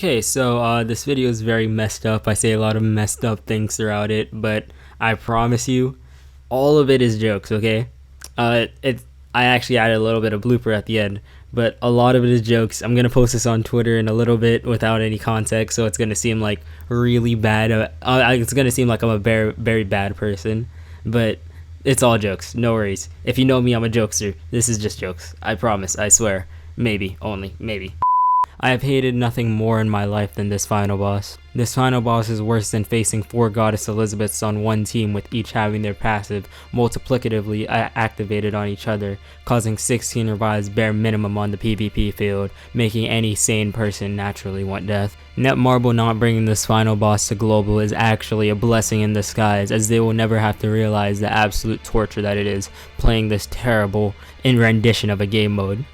Okay, so this video is very messed up. I say a lot of messed up things throughout it, but I promise you, all of it is jokes. Okay, I actually added a little bit of blooper at the end, but a lot of it is jokes. I'm gonna post this on Twitter in a little bit without any context, so it's gonna seem like really bad. It's gonna seem like I'm a very, very bad person, but it's all jokes. No worries. If you know me, I'm a jokester. This is just jokes. I promise. I swear. Maybe. Only. Maybe. I have hated nothing more in my life than this final boss. This final boss is worse than facing 4 Goddess Elizabeths on one team, with each having their passive multiplicatively activated on each other, causing 16 revives bare minimum on the PvP field, making any sane person naturally want death. Netmarble not bringing this final boss to global is actually a blessing in disguise, as they will never have to realize the absolute torture that it is playing this terrible rendition of a game mode.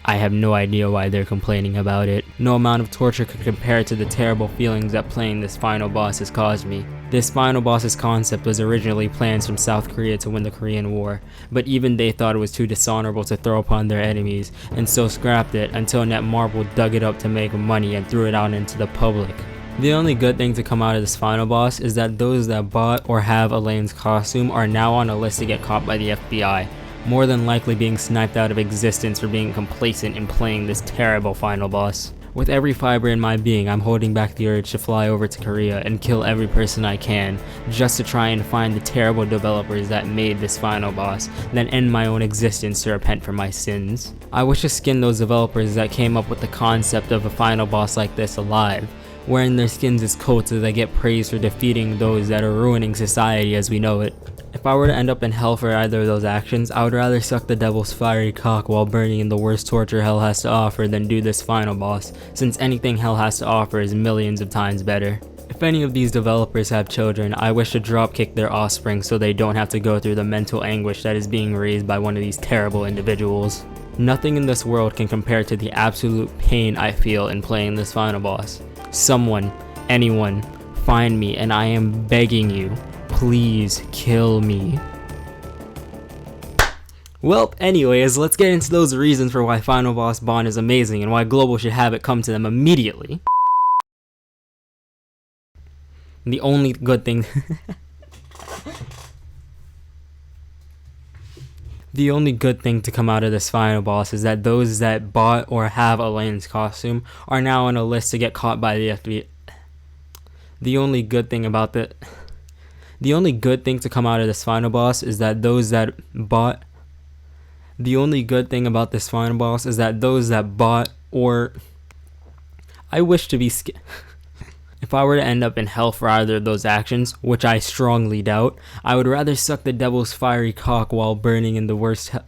I have no idea why they're complaining about it. No amount of torture could compare to the terrible feelings that playing this final boss has caused me. This final boss's concept was originally plans from South Korea to win the Korean War, but even they thought it was too dishonorable to throw upon their enemies, and so scrapped it until Netmarble dug it up to make money and threw it out into the public. The only good thing to come out of this final boss is that those that bought or have Elaine's costume are now on a list to get caught by the FBI. More than likely being sniped out of existence for being complacent in playing this terrible final boss. With every fiber in my being, I'm holding back the urge to fly over to Korea and kill every person I can, just to try and find the terrible developers that made this final boss, then end my own existence to repent for my sins. I wish to skin those developers that came up with the concept of a final boss like this alive, wearing their skins as coats as they get praised for defeating those that are ruining society as we know it. If I were to end up in hell for either of those actions, I would rather suck the devil's fiery cock while burning in the worst torture hell has to offer than do this final boss, since anything hell has to offer is millions of times better. If any of these developers have children, I wish to dropkick their offspring so they don't have to go through the mental anguish that is being raised by one of these terrible individuals. Nothing in this world can compare to the absolute pain I feel in playing this final boss. Someone, anyone, find me, and I am begging you, please kill me. Well, anyways, let's get into those reasons for why Final Boss Bond is amazing and why Global should have it come to them immediately. The only good thing The only good thing to come out of this final boss is that those that bought or have Elaine's costume are now on a list to get caught by the FBI. The only good thing to come out of this final boss is that those that bought. The only good thing about this final boss is that those that bought or. I wish to be If I were to end up in hell for either of those actions, which I strongly doubt, I would rather suck the devil's fiery cock while burning in the worst hell.